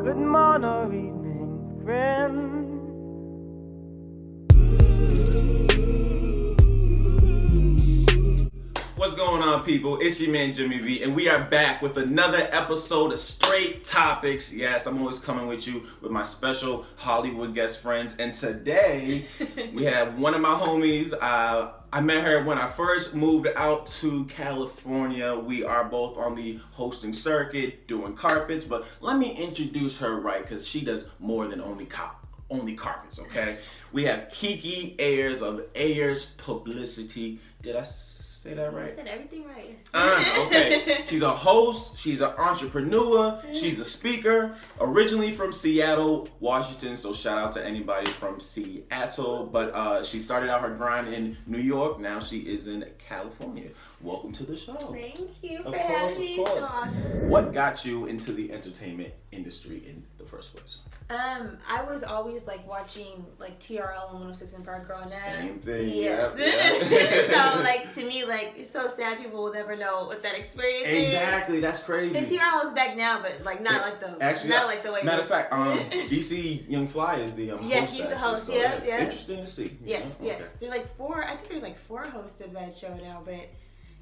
Good morning or evening, friend. What's going on, people? It's your man Jimmy B, and we are back with another episode of Straight Topics. Yes, I'm always coming with you with my special Hollywood guest friends, and today we have one of my homies. I met her when I first moved out to California. We are both on the hosting circuit, doing carpets, but let me introduce her right, because she does more than only carpets, okay? We have Kiki Ayers of Ayers Publicity. Did I say that right? You said everything right. Okay. She's a host. She's an entrepreneur. She's a speaker. Originally from Seattle, Washington. So shout out to anybody from Seattle. But she started out her grind in New York. Now she is in California. Welcome to the show. Thank you for having me. Of course. So awesome. What got you into the entertainment industry in the first place? I was always like watching like TRL and 106 in Park growing up. Same thing. Yeah. So like to me, like it's so sad people will never know what that experience is. Exactly, that's crazy. The TRL is back now, but like not like the way. Matter of fact, DC Young Fly is the host. Yeah, he's the host. So, yeah. Interesting to see. Yes. There's like four. I think there's like 4 hosts of that show now, but.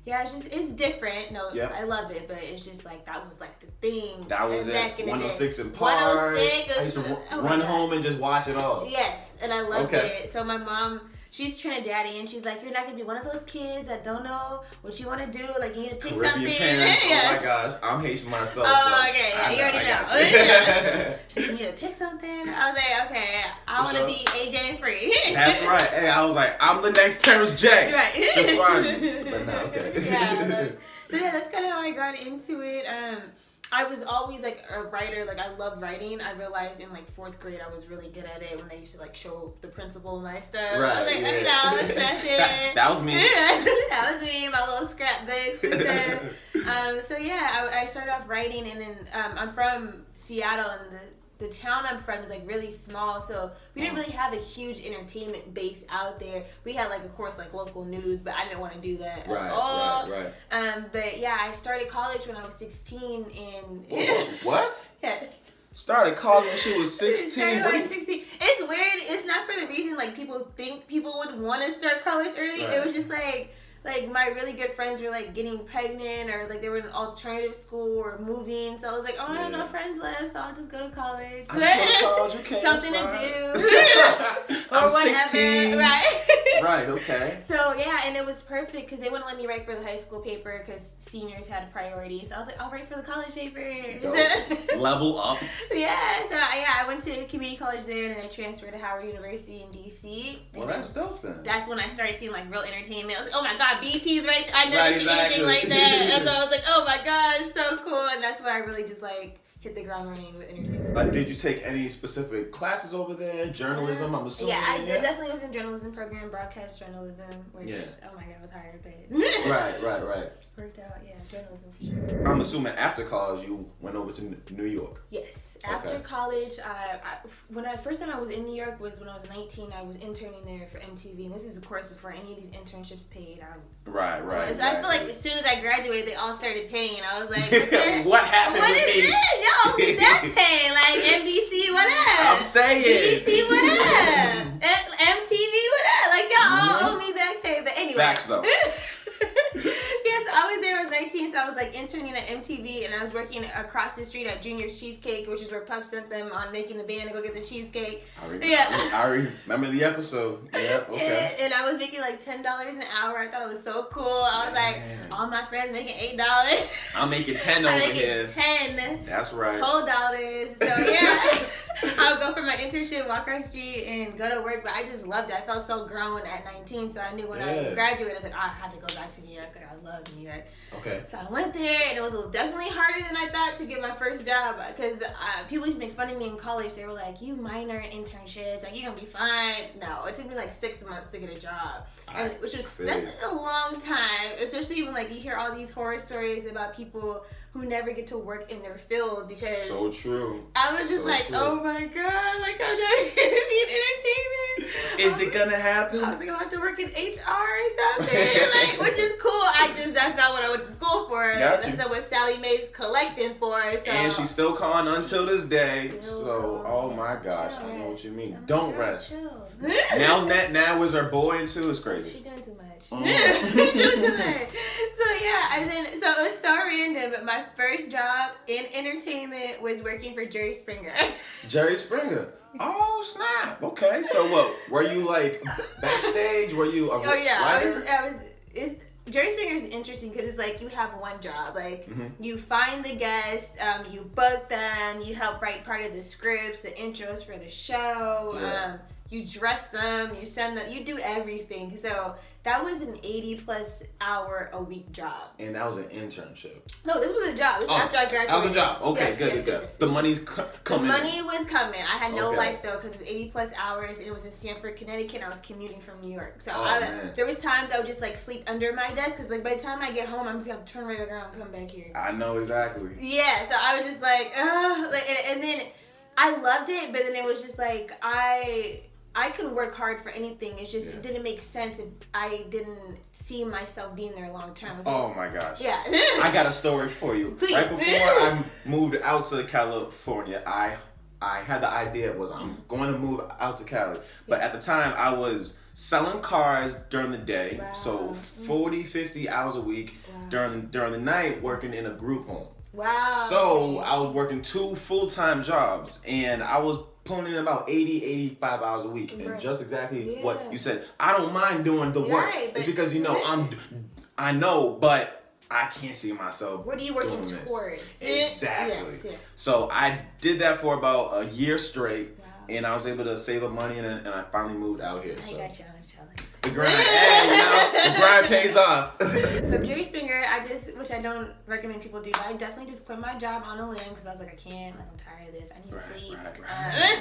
Yeah, it's different. No, yep. I love it, but it's just like that was like the thing. That was it. 106 in Park. 106. I used to run home and just watch it all. Yes, and I loved it. So my mom, she's Trinidadian, and she's like, you're not gonna be one of those kids that don't know what you want to do. Like you need to pick Caribbean something. Parents, oh my gosh, I'm Haitian myself. Oh, okay, yeah, you already know. She's like, you need to pick something. I was like, okay, I want to be AJ Free. That's right. Hey, I was like, I'm the next Terrence J. Right. Just fine. But no, okay. Yeah. So yeah, that's kind of how I got into it. I was always like a writer. Like I loved writing. I realized in like 4th grade I was really good at it when they used to like show the principal my stuff. Right, I was like, that's it. That was me. That was me. My little scrapbooks and stuff. So yeah, I started off writing, and then I'm from Seattle, and the town I'm from is like really small, so we didn't really have a huge entertainment base out there. We had like, of course, like local news, but I didn't want to do that at all. Right. But yeah, I started college when I was 16, and what? Yes. Started college when she was 16. Started when I was 16. It's weird. It's not for the reason like people think people would want to start college early. Right. It was just like my really good friends were like getting pregnant, or like they were in alternative school or moving. So I was like, oh, I have no friends left, so I'll just go to college. Okay, something to do. I'm or whatever. 16. Right. Right. Okay. So yeah, and it was perfect because they wouldn't let me write for the high school paper because seniors had priority. So I was like, I'll write for the college paper. Level up. Yeah. So I went to community college there, and then I transferred to Howard University in DC. Well, that's dope then. That's when I started seeing like real entertainment. I was like, oh my god, BT's right. I never seen anything like that. And so I was like, oh my god, it's so cool. And that's when I really just like hit the ground running with entertainment. Did you take any specific classes over there? Journalism, I'm assuming. Yeah, I definitely was in journalism program, broadcast journalism, which oh my god, I was hard, but right. Worked out, yeah, journalism for sure. I'm assuming after college you went over to New York. Yes. After college, when I first time I was in New York was when I was 19. I was interning there for MTV, and this is of course before any of these internships paid. Right. So I feel like as soon as I graduated, they all started paying. I was like, what happened? What is this? Y'all owe me that pay? Like NBC, what up? I'm saying. BET, what up? MTV, what up? Like y'all all owe me back pay. But anyway. Facts though. Yes, I was there. I was 19, so I was like interning at MTV, and I was working across the street at Junior's Cheesecake, which is where Puff sent them on making the band to go get the cheesecake. I remember the episode. Yep, okay. And I was making like $10 an hour. I thought it was so cool. I was like, all my friends making $8. I'm making 10 over here. 10. That's right. Whole dollars. So yeah. I would go for my internship, walk our street, and go to work. But I just loved it. I felt so grown at 19, so I knew when I was graduating, I was like, I had to go back to New York. Like, I love New York. Okay. So I went there, and it was definitely harder than I thought to get my first job because people used to make fun of me in college. They were like, you minor in internships, like you're gonna be fine. No, it took me like 6 months to get a job, that's a long time, especially when like you hear all these horror stories about people who never get to work in their field because so true. I was just oh my god, like I'm never gonna be in entertainment. Is it gonna happen? I was like, I'm have to work in HR or something, like, which is cool. That's not what I went to school for. That's not what Sally Mae's collecting for. So. And she's still calling until this day. So, oh my gosh, I know what you mean. Don't rest. Now is her boy into is crazy. She's doing too much. She's doing too much. So yeah, and then so it was so random, but my first job in entertainment was working for Jerry Springer. Jerry Springer. Oh snap! Okay, so what? Were you like backstage? Were you a writer? Jerry Springer is interesting because it's like you have one job. Like you find the guests, you book them, you help write part of the scripts, the intros for the show. Yeah. You dress them, you send them, you do everything. So that was an 80+ hour a week job. And that was an internship. No, this was a job. This was after I graduated. That was a job. Okay, good. The money's coming. The money was coming. I had no life though because it was 80+ hours and it was in Stamford, Connecticut. And I was commuting from New York. So there was times I would just like sleep under my desk because like by the time I get home, I'm just gonna turn right around and come back here. I know exactly. Yeah. So I was just like, and then I loved it, but then it was just like I could work hard for anything. It's just it didn't make sense if I didn't see myself being there long term. Oh my gosh. Yeah. I got a story for you. Please. Right before I moved out to California, I had the idea I'm going to move out to Cali. But at the time I was selling cars during the day. Wow. So 40, 50 hours a week. Wow. During the night working in a group home. Wow. So I was working 2 full-time jobs and I was pulling in about 80, 85 hours a week. And just exactly what you said. I don't mind doing the work. It's because, I know, but I can't see myself. What are you working towards? Exactly. Yes. So I did that for about a year straight. Wow. And I was able to save up money and I finally moved out here. I got you on a challenge. The grind, the grind pays off. From Jerry Springer, which I don't recommend people do, but I definitely just quit my job on a limb because I was like, I can't, I'm tired of this, I need sleep. Right.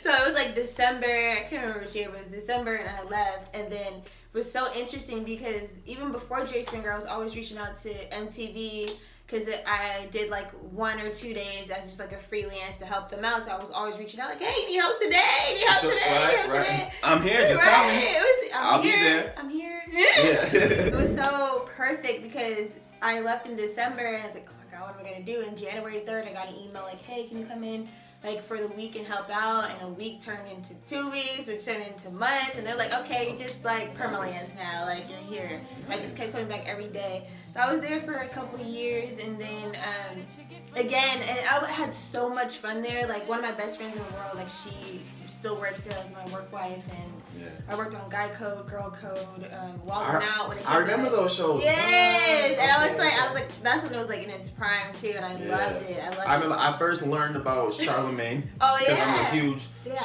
So it was like December, I can't remember which year, but it was December and I left. And then it was so interesting because even before Jerry Springer, I was always reaching out to MTV because I did like 1 or 2 days as just like a freelance to help them out. So I was always reaching out like, hey, you need help today? Today? I'm here, just call me. I'll be there. I'm here. Yeah. It was so perfect because I left in December and I was like, oh my God, what am I going to do? And January 3rd, I got an email like, hey, can you come in like for the week and help out? And a week turned into 2 weeks, which turned into months. And they're like, okay, you're just like permalance now. Like you're here. I just kept coming back every day. So I was there for a couple of years, and then again, and I had so much fun there. Like one of my best friends in the world, like she still works there as my work wife, and I worked on Guy Code, Girl Code, Walking Out. When it I remember those shows. Yes, and I was like, that's when it was like in its prime too, and I loved it. I remember I first learned about Charlemagne. Oh yeah. Because I'm a huge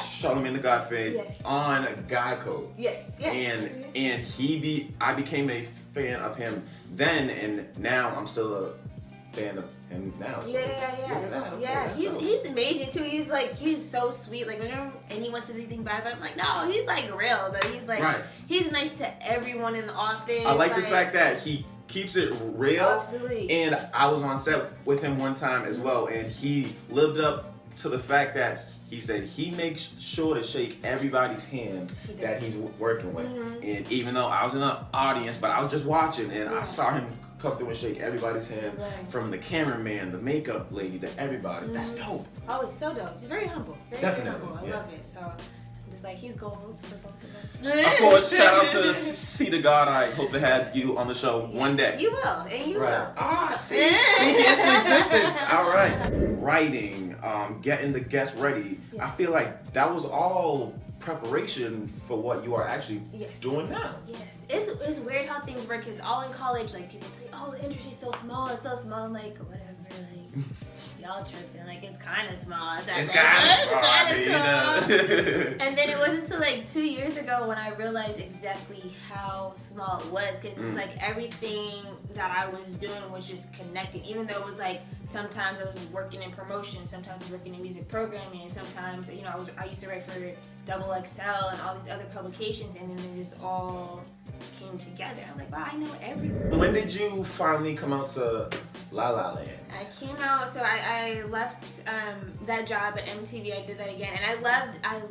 Charlemagne the God fan on Guy Code. Yes. And I became a fan of him then, and now I'm still a fan of him now. So He's amazing too. He's so sweet. Like whenever anyone says anything bad about him, I'm like, no, he's like real. But he's like he's nice to everyone in the office. I like the fact that he keeps it real. Absolutely. And I was on set with him one time as well, and he lived up to the fact that he said he makes sure to shake everybody's hand that he's working with. And even though I was in the audience, but I was just watching, and I saw him come through and shake everybody's hand, from the cameraman, the makeup lady, to everybody. That's dope. Oh, he's so dope. He's very humble. Very humble. I love it. So just like he's goals for both of us. Of course, shout out to C to God. I hope to have you on the show one day. You will, and you will. See, speaking into existence. All right. Writing, getting the guests ready. I feel like that was all preparation for what you are actually doing now. Yes. It's weird how things work because all in college, like people say, oh, the industry's so small, it's so small. I'm like, whatever, like y'all tripping, like it's kind of small. It's kind of small. And then it wasn't until like 2 years ago when I realized exactly how small it was because it's like everything that I was doing was just connecting, even though it was like sometimes I was working in promotion, sometimes I was working in music programming, and sometimes, you know, I used to write for Double XL and all these other publications, and then it just all came together. I'm like, wow, I know everything. When did you finally come out to La La Land? I came out, so I left that job at MTV. I did that again, and I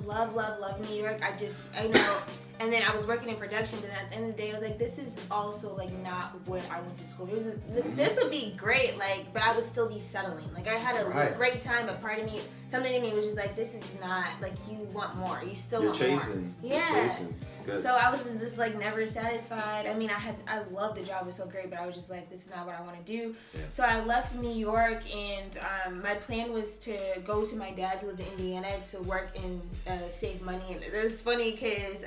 love New York. I know. And then I was working in production, and at the end of the day, I was like, this is also, like, not what I went to school. This would be great, like, but I would still be settling. Like, I had a great time, but part of me, something in me was just like, this is not, like, you want more. You still want more. Yeah. You're chasing. Good. So I was just, like, never satisfied. I mean, I loved the job. It was so great, but I was just like, this is not what I want to do. Yeah. So I left New York, and my plan was to go to my dad's, who lived in Indiana, to work and save money. And it was funny because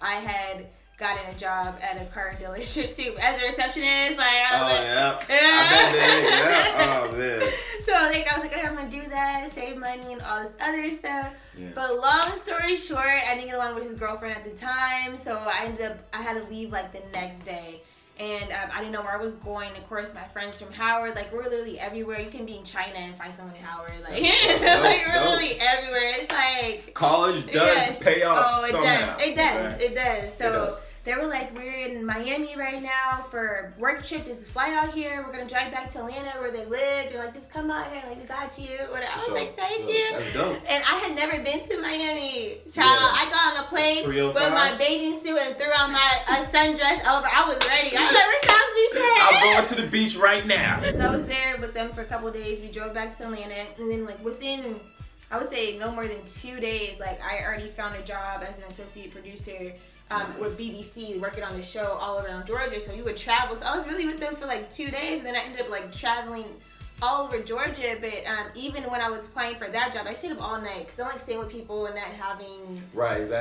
I had gotten a job at a car dealership too as a receptionist. Like, I was I bet they, yeah. Oh man. So like I was like, okay, I'm gonna do that, save money and all this other stuff. Yeah. But long story short, I didn't get along with his girlfriend at the time, so I had to leave like the next day. And I didn't know where I was going. Of course, my friends from Howard, like, we're literally everywhere. You can be in China and find someone in Howard. Like, like we're literally everywhere. It's like... College does pay off somehow. It does. So they were like, we're in Miami right now for work trip. Just fly out here. We're going to drive back to Atlanta where they lived. They're like, just come out here. Like, we got you. Whatever. I was like, thank you. That's dope. And I had never been to Miami. Child, I got on a plane with my bathing suit and threw on my sundress over. I was ready. I was like, we're South Beach head. I'm going to the beach right now. So I was there with them for a couple of days. We drove back to Atlanta. And then, like, within, I would say, no more than 2 days, like, I already found a job as an associate producer with BBC, working on the show all around Georgia. So you would travel. So I was really with them for like 2 days, and then I ended up like traveling all over Georgia. But even when I was applying for that job, I stayed up all night because I like staying with people and not having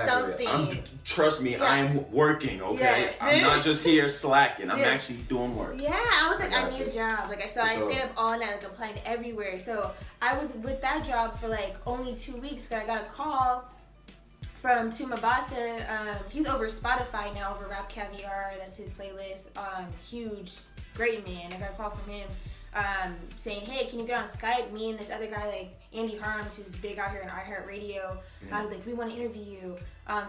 something. Trust me, I am working. Okay, yes. I'm not just here slacking. I'm actually doing work. Yeah, I was like, I need a job. Like, so I stayed up all night, like applying everywhere. So I was with that job for like only 2 weeks. Cause I got a call from Tuma Basa. He's over Spotify now, over Rap Caviar. That's his playlist. Huge, great man. I got a call from him saying, hey, can you get on Skype? Me and this other guy, like Andy Harms, who's big out here in iHeartRadio. I was like, we want to interview you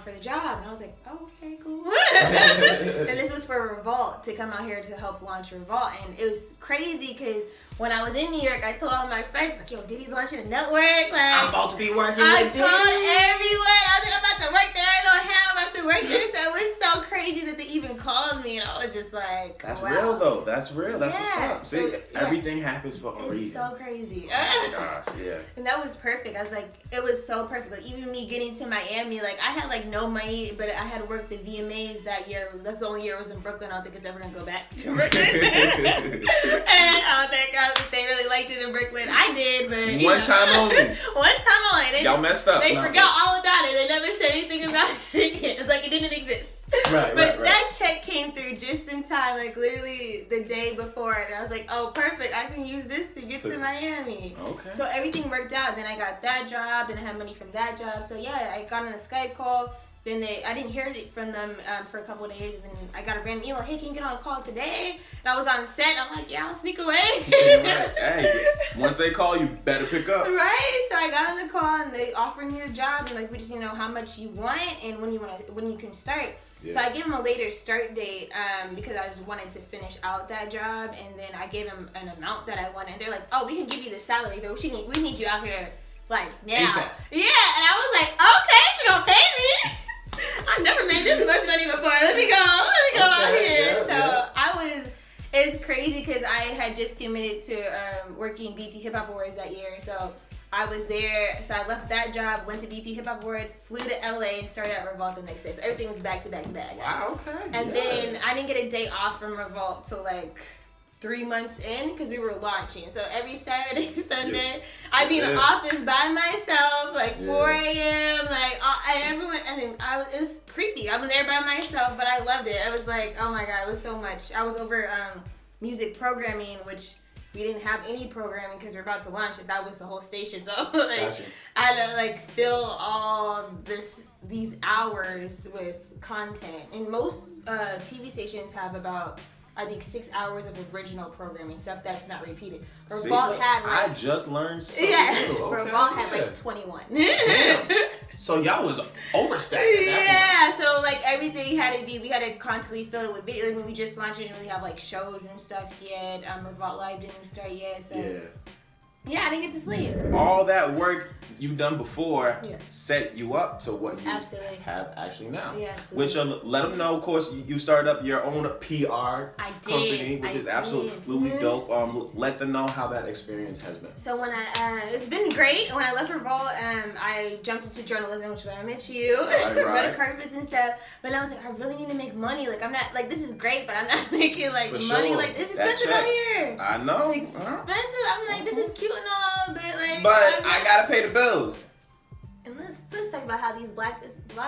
for the job. And I was like, oh, okay, cool. And this was for Revolt, to come out here to help launch Revolt. And it was crazy because when I was in New York, I told all my friends, like, yo, Diddy's launching a network. Like, I'm about to be working with Diddy. I told everyone. I was like, I'm about to work there. I don't know how I'm about to work there. So it was so crazy that they even called me. And I was just like, that's wow. real, though. That's real. That's what's up. See, everything happens for a reason. It's so crazy. Oh, my gosh, yeah. And that was perfect. I was like, it was so perfect. Like, even me getting to Miami, like, I had, like, no money, but I had worked the VMAs that year. That's the only year I was in Brooklyn. I don't think it's ever going to go back to Brooklyn. And I don't think they really liked it in Brooklyn. I did, but One time only. Y'all messed up. They forgot all about it. They never said anything about it again. It's like it didn't exist. But that check came through just in time, like literally the day before, and I was like, oh, perfect. I can use this to get to Miami. Okay. So everything worked out. Then I got that job. Then I had money from that job. So yeah, I got on a Skype call. Then I didn't hear from them for a couple of days. And then I got a random email, hey, can you get on a call today? And I was on set. And I'm like, yeah, I'll sneak away. Right. Hey, once they call, you better pick up. Right. So I got on the call, and they offered me the job. And like, we just need to know how much you want and when you can start. Yeah. So I gave him a later start date because I just wanted to finish out that job. And then I gave him an amount that I wanted. And they're like, oh, we can give you the salary, but we need you out here like now. ASAP. Yeah. And I was like, okay, you're going to pay me. I've never made this much money before. Let me go out here. Yeah, it's crazy because I had just committed to working BT Hip Hop Awards that year. So I was there. So I left that job, went to BT Hip Hop Awards, flew to LA, and started at Revolt the next day. So everything was back to back to back. Wow, okay. And then I didn't get a day off from Revolt till like 3 months in because we were launching. So every Saturday, Sunday, I'd be in the office by myself, like 4 a.m. Like everyone. I mean, it was creepy. I'm there by myself, but I loved it. I was like, oh my god, it was so much. I was over music programming, which we didn't have any programming because we're about to launch it. That was the whole station. So like, I had to like fill all these hours with content. And most TV stations have about I think 6 hours of original programming, stuff that's not repeated. See, Revolt had I like just learned so yeah, little. Okay, Revolt had like 21. Damn. So y'all was overstacked at Yeah, so like everything had to be, we had to constantly fill it with video. Like when we just launched, we didn't really have like shows and stuff yet. Revolt Live didn't start yet, so that point. yeah, I didn't get to sleep. All that work you done before Yeah. set you up to what you Absolutely. have actually now. Yeah, absolutely. Which let them know, of course, you started up your own PR I did. company, which I is did. absolutely Mhm. dope. Let them know how that experience has been. So when it's been great. When I left Revolt, I jumped into journalism, which is when I met you. Right. Red carpets and stuff. But I was like, I really need to make money. Like I'm not like this is great, but I'm not making like For money. sure. Like it's That expensive check. out here. I know. It's expensive. I'm like, this is cute and all, but like. But I'm I not- gotta pay the bills. And let's talk about how a lot of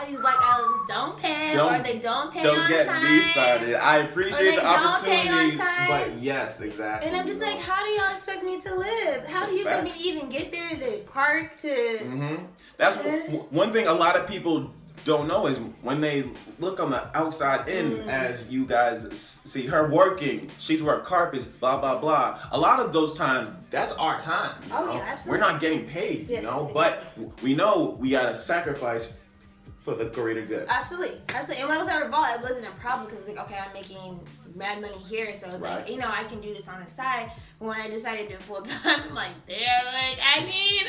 these black islands don't pay, Don't- or they don't pay Don't on get time. me started. I appreciate they the don't pay on opportunity, time. but yes, exactly. And I'm just you know. like, how do y'all expect me to live? How do you expect me Facts. to even get there to park to? That's Yeah. one thing a lot of people don't know is when they look on the outside in, as you guys see her working, she's worked carpets, blah blah blah. A lot of those times, that's our time. You Oh, know? yeah, absolutely. We're not getting paid, Yes, you know, but we know we gotta sacrifice for the greater good. Absolutely. And when I was at Revolt, it wasn't a problem because it's like, okay, I'm making mad money here, so it's Right. like, I can do this on the side. But when I decided to do it full time, I'm like, damn, like I need.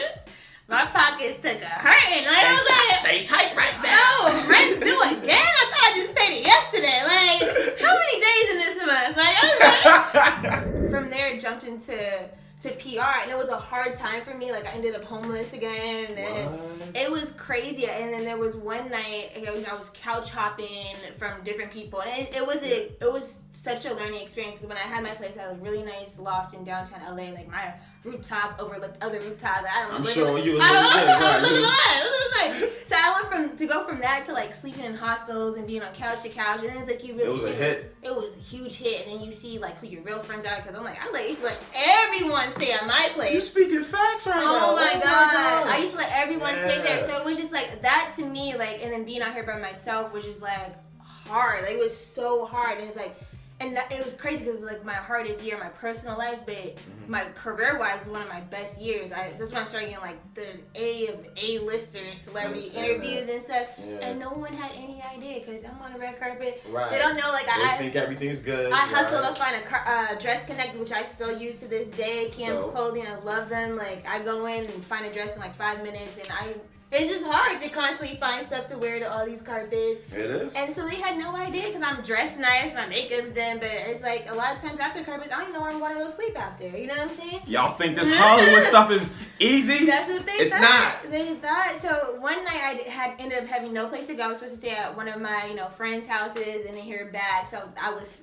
My pockets took a hurting. Like I was like, They tight right now. no, rent's due again? I thought I just paid it yesterday. Like, how many days in this month? Like, I was like, from there, it jumped into PR, and it was a hard time for me. Like, I ended up homeless again, and What? it was crazy. And then there was one night, I was couch hopping from different people, and it was such a learning experience. Because when I had my place, I had a really nice loft in downtown LA. Like my rooftop overlooked other rooftops. I'm sure you was living good, So I went to go from that to like sleeping in hostels and being on couch to couch, and it's like you really It was a see, hit. It was a huge hit, and then you see like who your real friends are. Because I'm like, I used to let everyone stay at my You place. speaking facts right now. Oh my god! gosh. I used to let everyone stay there, Yeah. so it was just like that to me. Like, and then being out here by myself was just like hard. Like, it was so hard, and it's like. And it was crazy because it was like my hardest year of my personal life, but my career-wise was one of my best years. That's when I started getting like the A-listers, celebrity interviews and stuff. Yeah. And no one had any idea because I'm on the red carpet. Right. They don't know like They think everything's good. I hustle right? to find a dress connect, which I still use to this day. Kiam's Dope. Clothing, I love them. Like I go in and find a dress in like 5 minutes, and it's just hard to constantly find stuff to wear to all these carpets. It is. And so they had no idea because I'm dressed nice, my makeup's done, but it's like a lot of times after carpets, I don't even know where I'm going to go sleep after. You know what I'm saying? Y'all think this Hollywood stuff is easy? That's what they It's thought. not. They thought. So one night I ended up having no place to go. I was supposed to stay at one of my friends' houses and then hear back. So I was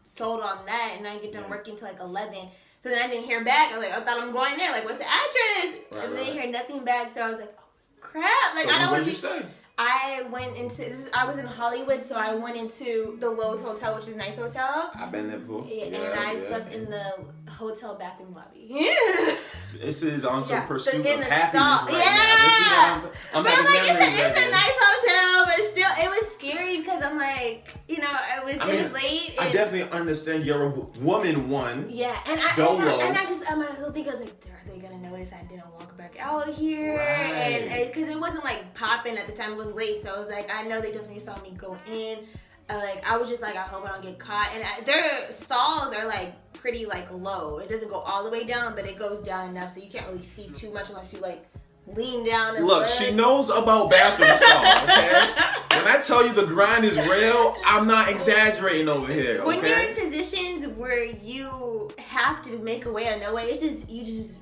sold on that, and I didn't get done working till like 11. So then I didn't hear back. I was like, I thought I'm going there. Like, what's the address? Right, and then right. I hear nothing back. So I was like, oh, crap. Like, So I don't what want did to you be. say? I went into I was in Hollywood, so I went into the Lowe's Hotel, which is a nice hotel. I've been there before. Yeah, and I slept in the hotel bathroom lobby. This is on some Yeah, pursuit in of the happiness stall. right Yeah. now. I'm But I'm having like, memories it's right a now. nice hotel, but still, it was scary because I'm like, it was late. I and- definitely understand you're a woman, one. Yeah, and I Dolo. and I just my whole thing I was like, are they gonna notice I didn't walk back out here? Right. And because it wasn't like popping at the time, it was late, so I was like, I know they definitely saw me go in. Like I was just like, I hope I don't get caught. And their stalls are like pretty like low. It doesn't go all the way down, but it goes down enough so you can't really see too much unless you like lean down and Look, she knows about bathroom stalls, okay? When I tell you the grind is real, I'm not exaggerating over here, When you're in okay? positions where you have to make a way or no way, it's just you just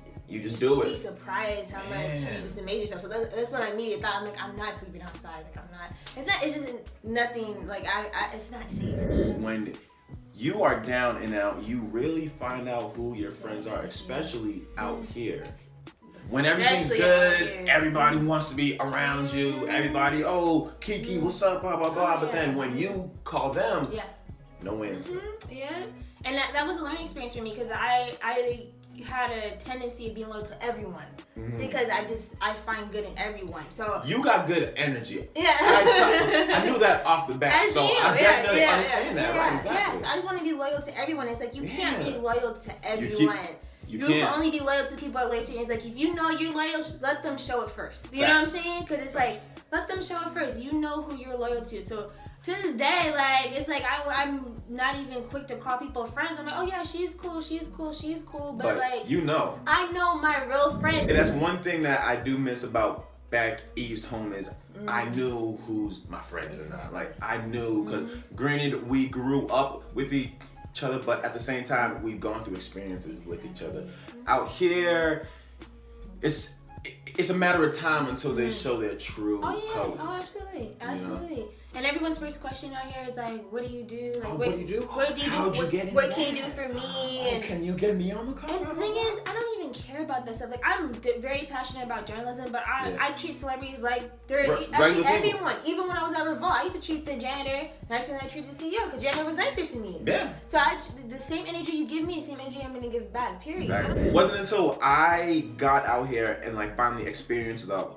do be it. surprised how much Man. you just amaze yourself. So that's what I immediately thought. I'm like, I'm not sleeping outside. Like I'm not. It's just nothing. Like it's not safe. When you are down and out, you really find out who your friends are, especially out here. When everything's Especially out good, here. everybody wants to be around you. Everybody, oh, Kiki, what's up, blah, blah, blah. But then when you call them, Yeah. no answer. Yeah. And that was a learning experience for me because I had a tendency of being loyal to everyone because I find good in everyone. So you got good energy. Yeah. I knew that off the bat. As so you, I definitely understand that. Right? Exactly. Yes, I just want to be loyal to everyone. It's like you can't be loyal to everyone. You can't. can only be loyal to people that are loyal to you. It's like if you know you're loyal, let them show it first. You know what I'm saying? Because it's like let them show it first. You know who you're loyal to. So to this day, like it's like I'm not even quick to call people friends. I'm like, oh yeah, she's cool. But like you know, I know my real friend. And that's one thing that I do miss about back east home is I knew who's my friends and not. Like I knew because granted we grew up with each other, but at the same time we've gone through experiences with each other. Out here, it's a matter of time until they show their true colors. Oh, absolutely. You know? And everyone's first question out here is like, what do you do? Like, what do you do? What do you How'd do? you get What can you do for me? And can you get me on the cover? And the thing is, I don't even care about that stuff. Like, I'm very passionate about journalism, but I treat celebrities like they're actually everyone. Even when I was at Revolt, I used to treat the janitor nicer than I treated the CEO because janitor was nicer to me. Yeah. So the same energy you give me, the same energy I'm gonna give back. Period. Exactly. It wasn't until I got out here and like finally experienced the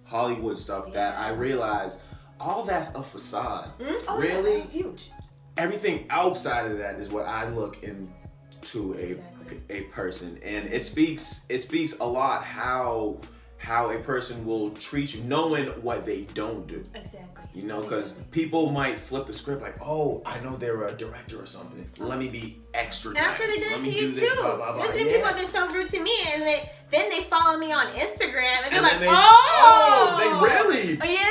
Hollywood stuff that I realized all that's a facade. Really? Yeah, huge. Everything outside of that is what I look into a person, and it speaks a lot how a person will treat you, knowing what they don't do. Exactly. You know, because people might flip the script like, oh, I know they're a director or something. Let me be extra nice. I'm sure they did it to you too. Blah, blah, blah. There's been people have been so rude to me, and then they follow me on Instagram, and they're like, they really? Yeah.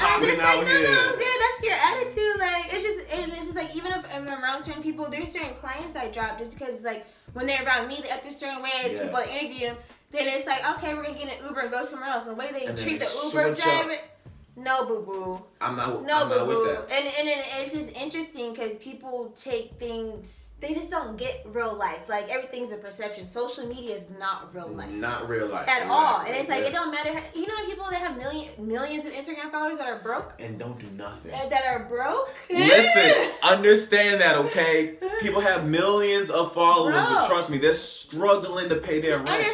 I'm just like, no, good. That's your attitude. Like, it's just like, even if I'm around certain people, there's certain clients I drop just because, like, when they're around me, they act a certain way, the people I interview, then it's like, okay, we're going to get an Uber and go somewhere else. The way they treat the Uber driver, no, boo-boo. I'm not with that. And it's just interesting because people take things, they just don't get real life. Like, everything's a perception. Social media is not real life. Not real life. At all. And it's like, it don't matter. You know people that have millions of Instagram followers that are broke? And don't do nothing. That are broke? Listen, understand that, okay? People have millions of followers, but trust me, they're struggling to pay their rent. And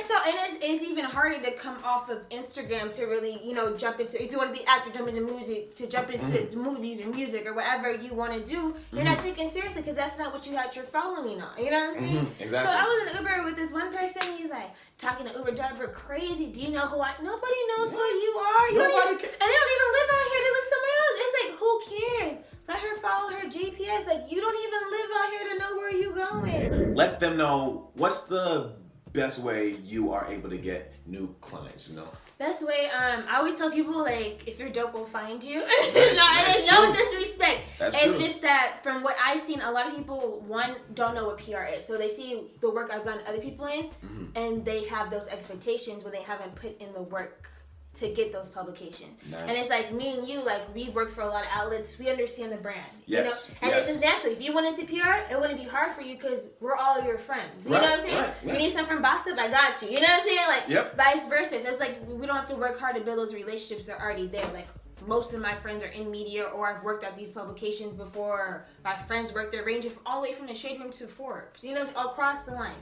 it's even harder to come off of Instagram to really, jump into, if you want to be actor, jump into music, to jump into movies or music or whatever you want to do, you're not taken seriously because that's not what you had your following on. You know what I'm saying? Exactly. So I was in Uber with this one person. He's like talking to Uber driver crazy. Do you know who Nobody knows who you are. And they don't even live out here. They live somewhere else. It's like, who cares? Let her follow her GPS. Like, you don't even live out here to know where you going. Let them know what's the best way you are able to get new clients. Best way, I always tell people, like, if you're dope, we'll find you. No disrespect. It's just that from what I've seen, a lot of people, one, don't know what PR is. So they see the work I've gotten other people in, and they have those expectations when they haven't put in the work to get those publications. Nice. And it's like me and you, like, we work for a lot of outlets. We understand the brand. Yes. And it's just naturally, if you went into PR, it wouldn't be hard for you because we're all your friends. You know what I'm saying? You need something from Boston, I got you. You know what I'm saying? Like, vice versa. So it's like, we don't have to work hard to build those relationships. They're already there. Like, most of my friends are in media, or I've worked at these publications before. My friends work there, ranging all the way from the Shade Room to Forbes. All across the line.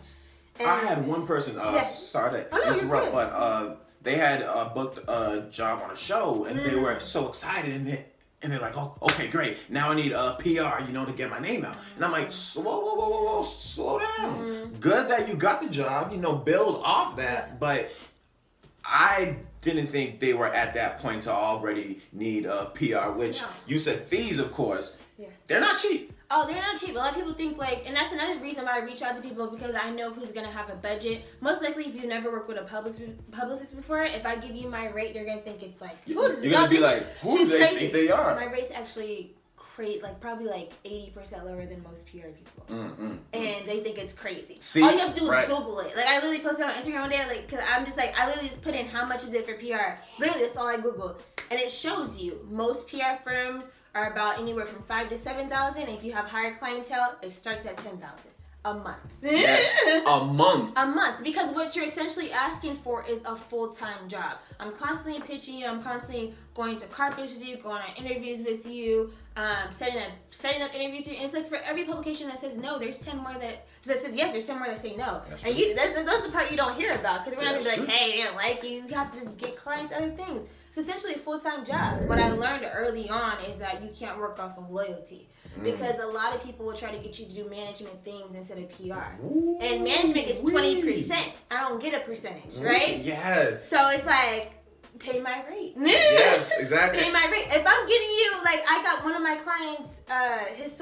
And I had one person, sorry to interrupt, but they had booked a job on a show, and they were so excited, and they're like, oh, okay, great. Now I need a PR, to get my name out. And I'm like, whoa, slow down. Good that you got the job, build off that, but I didn't think they were at that point to already need a PR, which you said fees, of course. Yeah. They're not cheap. Oh, they're not cheap. A lot of people think and that's another reason why I reach out to people, because I know who's going to have a budget. Most likely, if you never worked with a publicist before, if I give you my rate, you're going to think it's like, you're going to be like, who do they think they are? My rate's actually probably 80% lower than most PR people. And they think it's crazy. See, all you have to do is Google it. Like, I literally posted on Instagram one day, because I'm just like, I literally just put in how much is it for PR. Literally, that's all I Googled. And it shows you most PR firms are about anywhere from $5,000 to $7,000. If you have higher clientele, it starts at $10,000. a month. Yes, a month. A month, because what you're essentially asking for is a full-time job. I'm constantly pitching you. I'm constantly going to carpets with you, going on interviews with you, setting up interviews with you. And it's like for every publication that says no, there's 10 more that says yes. There's 10 more that say no. That's and that's the part you don't hear about, because we're not gonna be like, hey, they didn't like you. You have to just get clients, other things. It's essentially a full-time job. What I learned early on is that you can't work off of loyalty. Because a lot of people will try to get you to do management things instead of PR. Ooh, and management is 20%. I don't get a percentage, right? Yes. So it's like, pay my rate. Yes, exactly. Pay my rate. If I'm getting you, like, I got one of my clients, his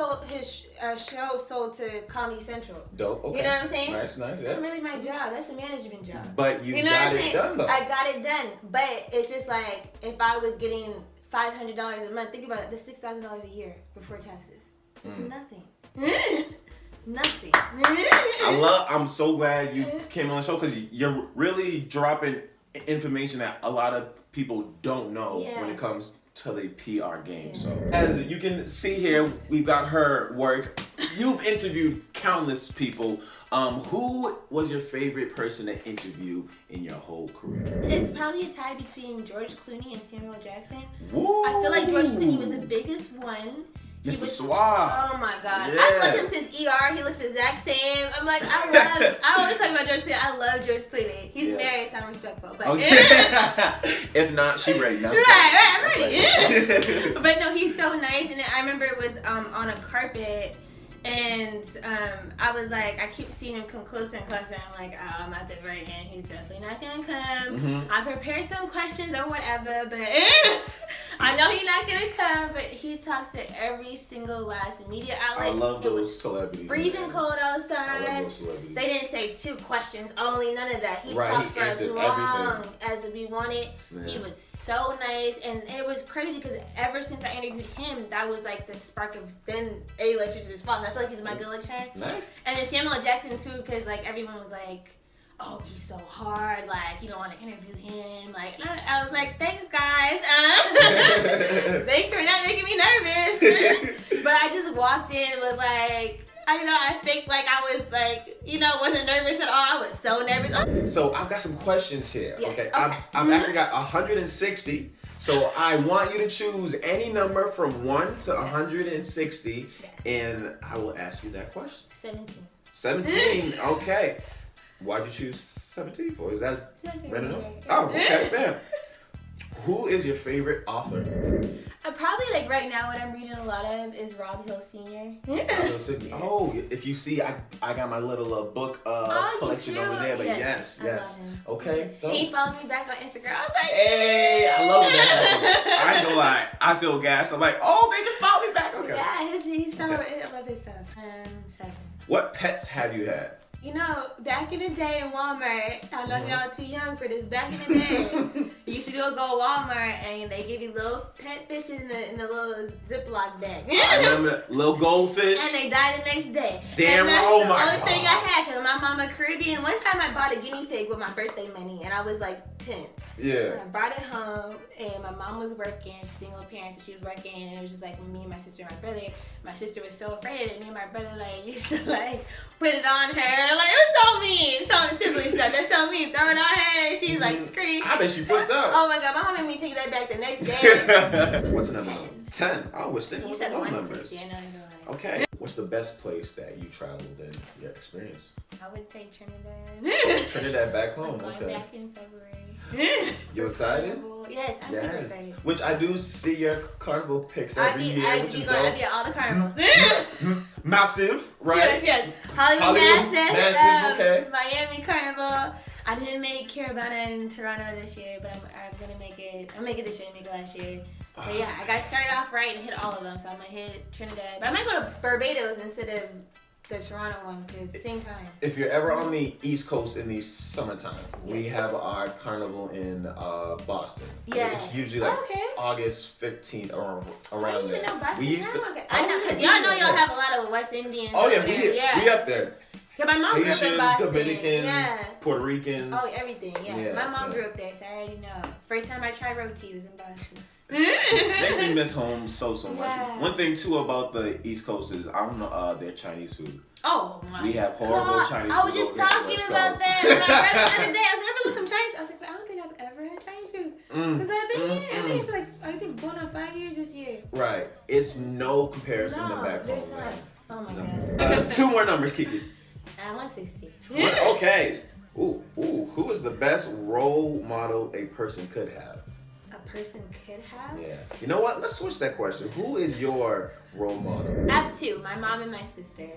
show sold to Comedy Central. Dope. Okay. You know what I'm saying? Nice. Yeah. That's really my job. That's a management job. But you know got what I'm it saying? done though. I got it done. But it's just like, if I was getting $500 a month, think about it. That's $6,000 a year before taxes. It's nothing. Nothing. I'm so glad you came on the show, because you're really dropping information that a lot of people don't know when it comes to the PR game. Yeah. So as you can see here, we've got her work. You've interviewed countless people. Who was your favorite person to interview in your whole career? It's probably a tie between George Clooney and Samuel Jackson. Woo! I feel like George Clooney was the biggest one. Mr. Suave. Oh my God. Yeah. I've loved him since ER. He looks the exact same. I'm like, I always talk about George Clooney. I love George Clooney. He's married, so I'm respectful. But okay. If not, she ready. Right, I'm ready. But no, he's so nice. And I remember it was on a carpet. And I was like, I keep seeing him come closer and closer. And I'm like, oh, I'm at the very end. He's definitely not gonna come. Mm-hmm. I prepared some questions or whatever, but I know he's not gonna come. But he talks to every single last media outlet. I love those celebrities. Freezing cold outside. I love those celebrities. They didn't say 2 questions only, none of that. He right, talked he for as long everything. as we wanted. Yeah. He was so nice, and it was crazy because ever since I interviewed him, that was like the spark of then A-listers just falling. I feel like he's my good lecturer. Nice. And then Samuel Jackson too, because like everyone was like, oh, he's so hard, like you don't want to interview him. Like I was like, thanks guys. Thanks for not making me nervous. But I just walked in and was like, I faked like I was like, wasn't nervous at all. I was so nervous. So I've got some questions here. Yes, Okay. I've actually got 160. So I want you to choose any number from 1 to 160, and I will ask you that question. 17. 17. Okay. Why'd you choose 17 for? Is that random? Right. Oh, okay, man. Who is your favorite author? Probably like right now what I'm reading a lot of is Rob Hill Sr. Oh, if you see, I got my little book collection over there. But yes. Okay. So. He followed me back on Instagram. I was like, hey, I love that. I ain't gonna lie, I feel gassed. I'm like, oh, they just followed me back. Okay. Yeah, he's so, I love his stuff. 7. What pets have you had? Back in the day in Walmart, I know y'all too young for this. Back in the day, you used to go Walmart and they give you little pet fish in the little Ziploc bag. I remember little goldfish. And they die the next day. Damn, and that's oh the my only God. thing I had, because my mama Caribbean. One time I bought a guinea pig with my birthday money, and I was like 10. Yeah. And I brought it home, and my mom was working. She's single parent, so she was working, and it was just like me and my sister and my brother. My sister was so afraid of it. Me and my brother used to put it on her. Like, it was so mean. So sibling stuff. That's so mean. Throw it on her. She's like scream. I bet she flipped out. Oh my God, my mom made me take that back the next day. What's another number? 10. Oh, we're sticking You with said those 160. numbers. I know you're right. Okay. What's the best place that you traveled in your experience? I would say Trinidad. Trinidad back home. I'm going Okay. back in February. You excited? Yes, I'm super excited. Which I do see your carnival pics every year. I'd be at all the carnivals. Massive, right? Yes. Hollywood Massive, okay. Miami Carnival. I didn't make Carabana in Toronto this year, but I'm gonna make it. I'll make it this year and make it last year. But yeah, I gotta start off right and hit all of them. So I'm gonna hit Trinidad. But I might go to Barbados instead of the Toronto one, because same time. If you're ever on the East Coast in the summertime, we have our carnival in Boston. Yes. It's usually August 15th or around there. Know Boston we used to. I know, because y'all have a lot of West Indians. Oh yeah, we up there. Yeah, my mom grew up in Haitians, Boston. Dominicans, Yeah. Puerto Ricans. Oh, everything. Yeah. My mom grew up there, so I already know. First time I tried roti was in Boston. Makes me miss home so much. Yeah. One thing too about the East Coast is I don't know their Chinese food. Oh my! We have horrible God. Chinese food. I was just talking about that when I read the other day. I was like, I want some Chinese. I was like, but I don't think I've ever had Chinese food because I've been here. I've been here for like I think going on 5 years this year. Right. It's no comparison to back there's home. not. Man. Oh my God. 2 more numbers, Kiki. 160. Okay. Ooh. Who is the best role model a person could have? A person could have? Yeah. You know what? Let's switch that question. Who is your role model? I have 2. My mom and my sister.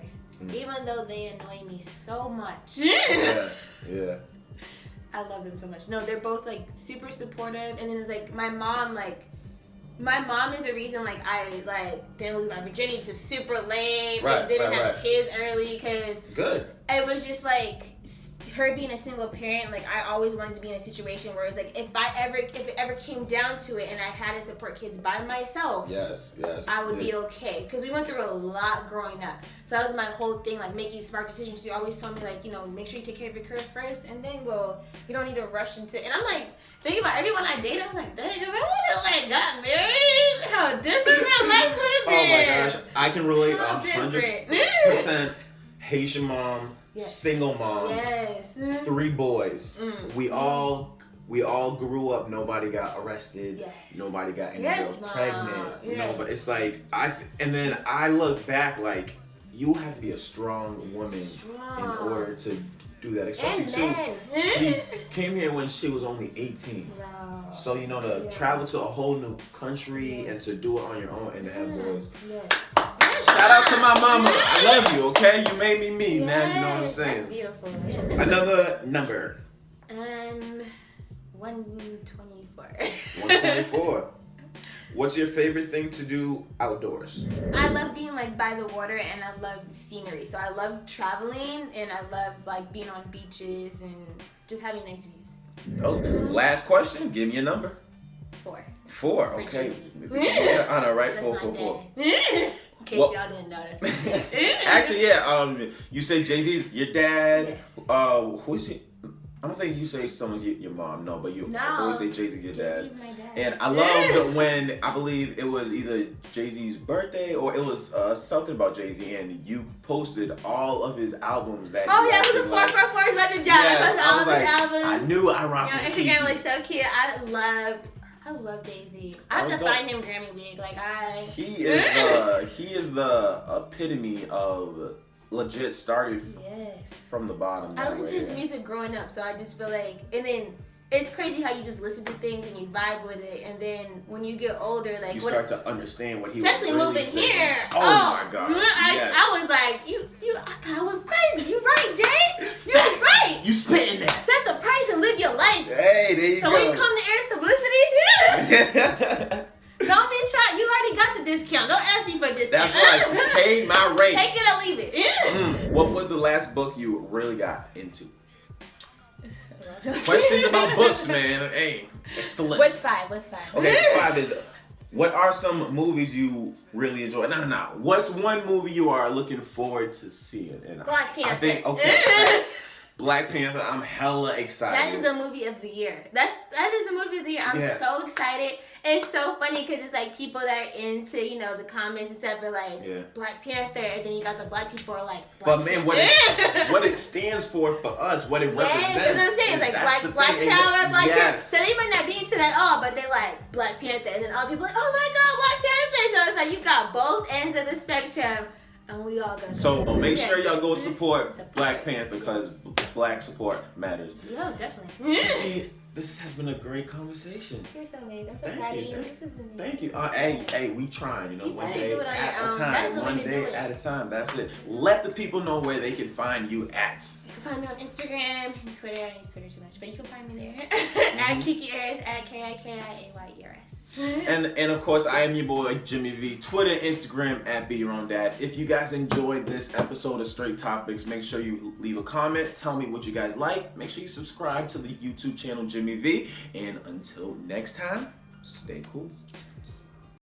Even though they annoy me so much. Yeah. I love them so much. No, they're both like super supportive, and then it's like my mom is the reason like I like didn't lose my virginity to super late and didn't have kids early because it was just like her being a single parent. Like I always wanted to be in a situation where it's like if it ever came down to it and I had to support kids by myself, yes, I would be okay because we went through a lot growing up. So that was my whole thing, like making smart decisions. She always told me like, you know, make sure you take care of your career first and then go. You don't need to rush into it. And I'm like thinking about everyone I dated. I was like, dang, if I would have like got married, how different my life would have been. Oh my gosh, I can relate 100%. Haitian mom. Yes. Single mom, yes. 3 boys. We all grew up. Nobody got arrested. Yes. Nobody got any girls pregnant. Yes. No, but it's like and then I look back like you have to be a strong woman in order to do that. Especially too, she came here when she was only 18. Wow. So you know to travel to a whole new country and to do it on your own and to have boys. Yes. Shout out to my mama. I love you, okay? You made me me, man. You know what I'm saying? That's beautiful. Another number. 124. 124. What's your favorite thing to do outdoors? I love being like by the water and I love scenery. So I love traveling and I love like being on beaches and just having nice views. Oh, last question. Give me a number. 4. 4, okay. Yeah, I know, right? That's 4. In case y'all didn't notice. Actually, yeah. You say Jay-Z's your dad. Yes. Who's he? I don't think you say someone's your mom. No, but you always say Jay-Z's your dad. Jay-Z's my dad. And I love when I believe it was either Jay-Z's birthday or it was something about Jay-Z, and you posted all of his albums that. Oh yeah, it was a 444 is about to drop. Yes, I posted all of his albums. I knew I rocked with Kiki. Instagram looks so cute. I love Jay-Z. I have to find him Grammy wig. He is the epitome of legit started from the bottom. I listened to his music growing up, so I just feel like, and then it's crazy how you just listen to things and you vibe with it, and then when you get older, like you start to understand what he was especially really moving saying. here. Oh my god! I was like, I thought I was crazy. You right, Jay? You right? You spitting that? Set the price and live your life. Hey, there you go. So when you come to Ayers Publicity, don't be trying. You already got the discount. Don't ask me for discount. That's right. Pay my rate. Take it or leave it. What was the last book you really got into? Questions about books, man. Hey, it's the list. What's 5? Okay, 5 is. What are some movies you really enjoy? No. What's one movie you are looking forward to seeing? And Black Panther. I think Black Panther. I'm hella excited. That is the movie of the year. That is the movie of the year. I'm so excited. It's so funny because it's like people that are into, you know, the comments and stuff are like Black Panther, and then you got the black people are like Black But man, Panther. what it stands for us, what it represents. That's what I'm saying. It's like Black Power, Black Panther. So they might not be into that all, but they like Black Panther, and then all people like, oh my God, Black Panther. So it's like you got both ends of the spectrum. And we all gonna make sure y'all go support Black Panther because black support matters. Yeah, definitely. This has been a great conversation. You're so amazing. I'm so proud of you. This is amazing. Thank you. Hey, we trying, you know, one day at a time. One day at a time. That's it. Let the people know where they can find you at. You can find me on Instagram and Twitter. I don't use Twitter too much, but you can find me there. At Kiki Ayers, at KIKIAYERS. And of course, I am your boy Jimmy V. Twitter, Instagram at Be Your Own Dad. If you guys enjoyed this episode of Straight Topics, make sure you leave a comment. Tell me what you guys like. Make sure you subscribe to the YouTube channel Jimmy V. And until next time, stay cool.